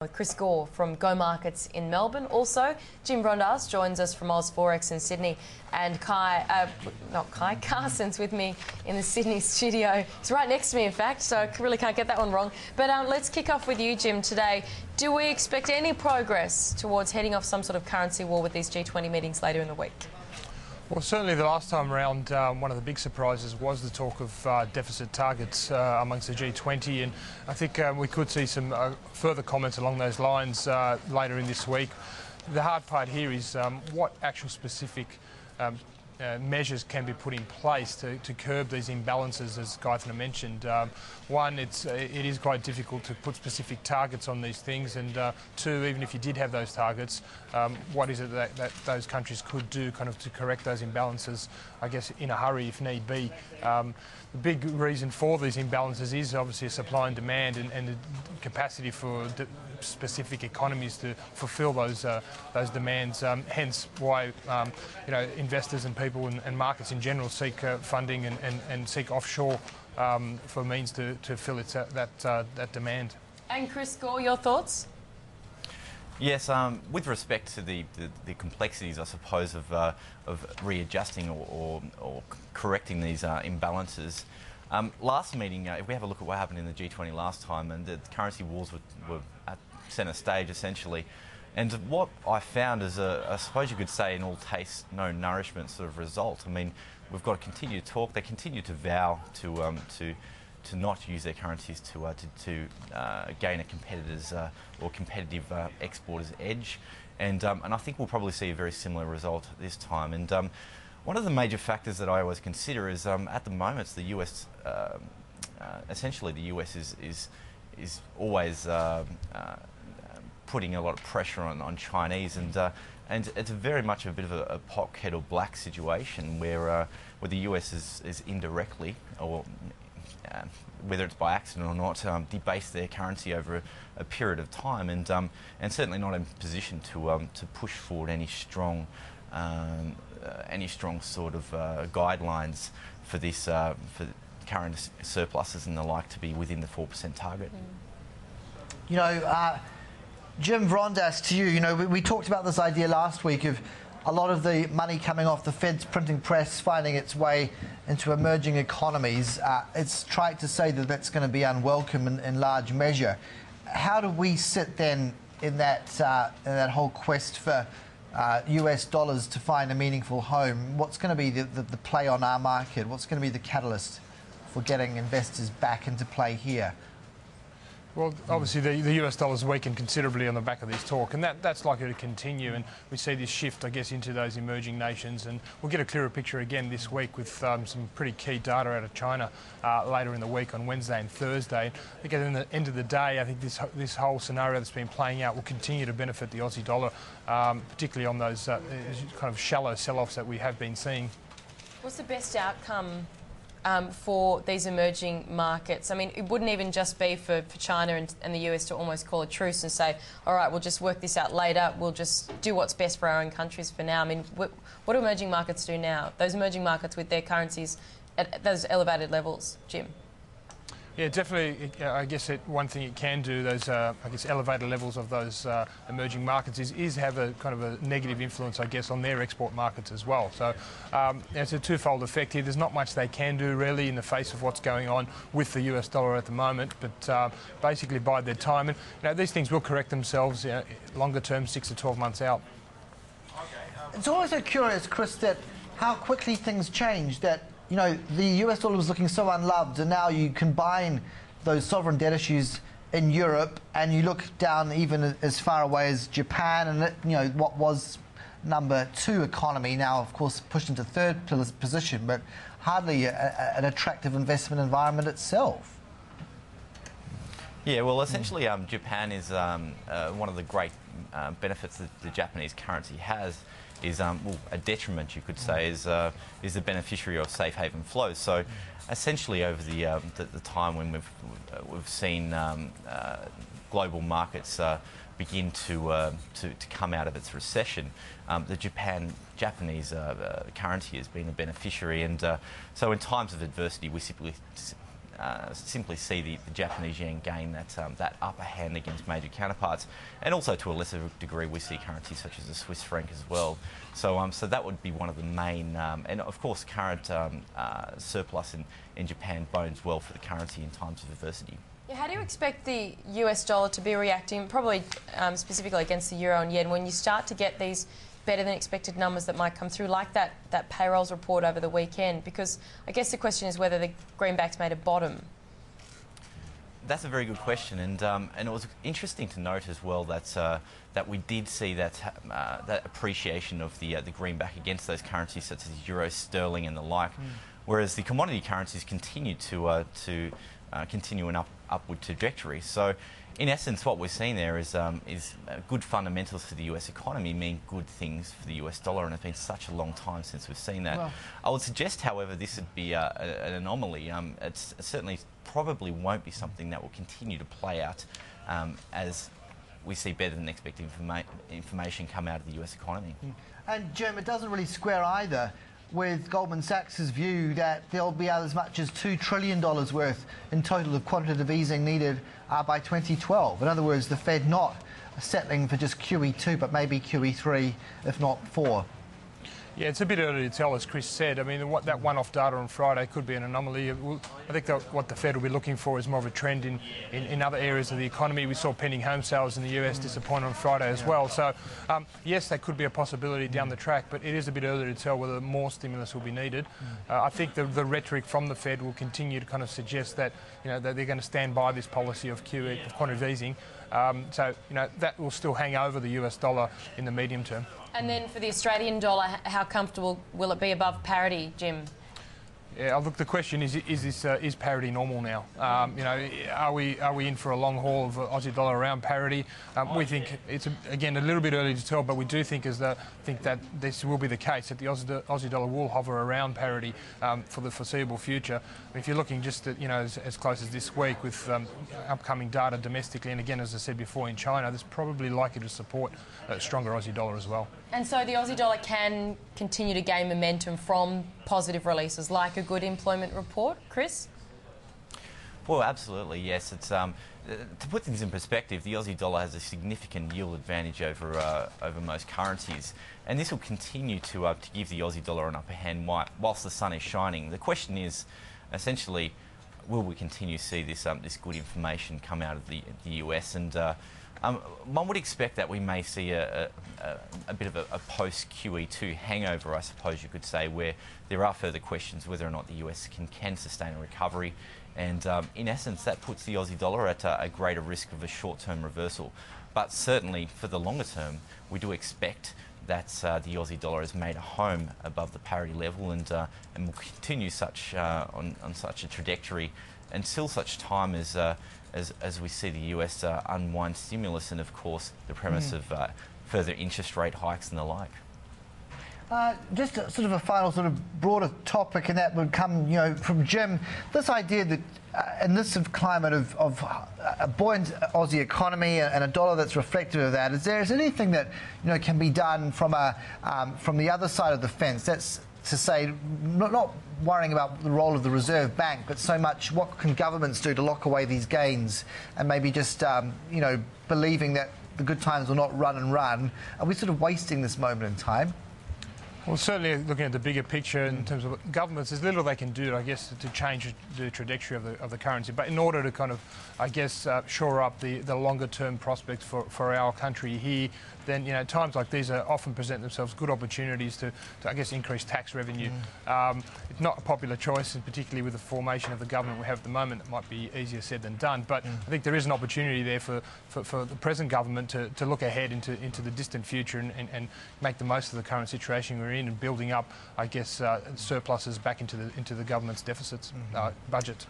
With Chris Gore from Go Markets in Melbourne. Also, Jim Vrondas joins us from Oz Forex in Sydney, and Carson's with me in the Sydney studio. He's right next to me, in fact, so I really can't get that one wrong. But let's kick off with you, Jim, today. Do we expect any progress towards heading off some sort of currency war with these G20 meetings later in the week? Well, certainly the last time around, one of the big surprises was the talk of deficit targets amongst the G20, and I think we could see some further comments along those lines later in this week. The hard part here is what actual specific measures can be put in place to curb these imbalances, as Guythner mentioned. One, it is quite difficult to put specific targets on these things, and two, even if you did have those targets, what is it that those countries could do kind of to correct those imbalances, I guess, in a hurry if need be. The big reason for these imbalances is obviously a supply and demand and the capacity for specific economies to fulfil those demands. Hence why investors and people and markets in general seek funding and seek offshore for means to fill that demand. And Chris Gore, your thoughts? Yes, with respect to the complexities, I suppose, of readjusting or correcting these imbalances. Last meeting, if we have a look at what happened in the G20 last time, and the currency wars were at centre stage essentially, and what I found is I suppose you could say an all taste, no nourishment sort of result. I mean, we've got to continue to talk. They continue to vow to not use their currencies to gain a competitor's or competitive exporter's edge, and I think we'll probably see a very similar result this time. And one of the major factors that I always consider is at the moment the US, essentially the US is always putting a lot of pressure on Chinese, and it's very much a bit of a pot kettle black situation where the US is indirectly, or whether it's by accident or not, debased their currency over a period of time, and certainly not in position to push forward any strong sort of guidelines for this for current surpluses and the like to be within the 4% target. You know, Jim Vrondas, to you, we talked about this idea last week of a lot of the money coming off the Fed's printing press finding its way into emerging economies. It's trying to say that that's going to be unwelcome in large measure. How do we sit then in that whole quest for US dollars to find a meaningful home? What's going to be the play on our market? What's going to be the catalyst for getting investors back into play here? Well, obviously the US dollar's weakened considerably on the back of this talk, and that's likely to continue, and we see this shift, I guess, into those emerging nations, and we'll get a clearer picture again this week with some pretty key data out of China later in the week on Wednesday and Thursday. I think at the end of the day, I think this whole scenario that's been playing out will continue to benefit the Aussie dollar, particularly on those kind of shallow sell-offs that we have been seeing. What's the best outcome for these emerging markets? I mean, it wouldn't even just be for China and the US to almost call a truce and say, all right, we'll just work this out later, we'll just do what's best for our own countries for now. I mean, what do emerging markets do now? Those emerging markets with their currencies at those elevated levels, Jim? Yeah, definitely. I guess one thing it can do, those I guess elevated levels of those emerging markets, is have a kind of a negative influence, I guess, on their export markets as well. So it's a twofold effect here. There's not much they can do really in the face of what's going on with the US dollar at the moment, but basically bide their time. And these things will correct themselves longer term, 6 to 12 months out. It's also curious, Chris, that how quickly things change. That the US dollar was looking so unloved, and now you combine those sovereign debt issues in Europe, and you look down even as far away as Japan, and what was number 2 economy now, of course, pushed into 3rd position, but hardly an attractive investment environment itself. Yeah, well, essentially, Japan is one of the great benefits that the Japanese currency has. Is a detriment, you could say, is the beneficiary of safe haven flows. So, essentially, over the time when we've seen global markets begin to come out of its recession, the Japanese currency has been a beneficiary, and so in times of adversity, we simply see the Japanese yen gain that upper hand against major counterparts, and also to a lesser degree we see currencies such as the Swiss franc as well. So that would be one of the main, and of course current surplus in Japan bodes well for the currency in times of adversity. Yeah, how do you expect the US dollar to be reacting, probably specifically against the euro and yen, when you start to get these better than expected numbers that might come through, like that payrolls report over the weekend? Because I guess the question is whether the greenbacks made a bottom. That's a very good question, and it was interesting to note as well that we did see that appreciation of the greenback against those currencies such as euro, sterling, and the like, whereas the commodity currencies continued to continue an upward trajectory. So, in essence, what we're seeing there is good fundamentals for the US economy mean good things for the US dollar, and it's been such a long time since we've seen that. Well, I would suggest, however, this would be an anomaly. It certainly probably won't be something that will continue to play out as we see better than expected information come out of the US economy. And Jim, it doesn't really square either with Goldman Sachs' view that there'll be as much as $2 trillion worth in total of quantitative easing needed by 2012. In other words, the Fed not settling for just QE2, but maybe QE3, if not 4. Yeah, it's a bit early to tell, as Chris said. I mean, that one-off data on Friday could be an anomaly. I think that what the Fed will be looking for is more of a trend in other areas of the economy. We saw pending home sales in the US disappoint on Friday as well. So, yes, that could be a possibility down the track, but it is a bit early to tell whether more stimulus will be needed. I think the rhetoric from the Fed will continue to kind of suggest that, that they're going to stand by this policy of QE, of quantitative easing. So, that will still hang over the US dollar in the medium term. And then for the Australian dollar, how comfortable will it be above parity, Jim? Yeah, look, the question is parity normal now? Are we in for a long haul of Aussie dollar around parity? We think it's again a little bit early to tell, but we do think that this will be the case, that the Aussie dollar will hover around parity for the foreseeable future. If you're looking just at as close as this week with upcoming data domestically, and again as I said before in China, that's probably likely to support a stronger Aussie dollar as well. And so the Aussie dollar can continue to gain momentum from positive releases like a good employment report, Chris? Well, absolutely, yes. It's to put things in perspective, the Aussie dollar has a significant yield advantage over most currencies, and this will continue to give the Aussie dollar an upper hand whilst the sun is shining. The question is, essentially, will we continue to see this good information come out of the US? And one would expect that we may see a bit of a post-QE2 hangover, I suppose you could say, where there are further questions whether or not the US can sustain a recovery. And in essence, that puts the Aussie dollar at a greater risk of a short-term reversal. But certainly, for the longer term, we do expect that the Aussie dollar has made a home above the parity level and will continue on such a trajectory until such time as we see the US unwind stimulus and, of course, the premise of further interest rate hikes and the like. Just sort of a final sort of broader topic, and that would come, from Jim. This idea that in this sort of climate of a buoyant Aussie economy and a dollar that's reflective of that, is there anything that can be done from the other side of the fence? That's to say, not worrying about the role of the Reserve Bank, but so much what can governments do to lock away these gains, and maybe just believing that the good times will not run and run. Are we sort of wasting this moment in time? Well, certainly looking at the bigger picture in terms of governments, there's little they can do, I guess, to change the trajectory of the currency. But in order to kind of, I guess, shore up the longer-term prospects for our country here, then, times like these often present themselves good opportunities to I guess, increase tax revenue. It's not a popular choice, and particularly with the formation of the government we have at the moment, it might be easier said than done. But I think there is an opportunity there for the present government to look ahead into the distant future and make the most of the current situation we're in and building up, I guess, surpluses back into the government's deficits budget.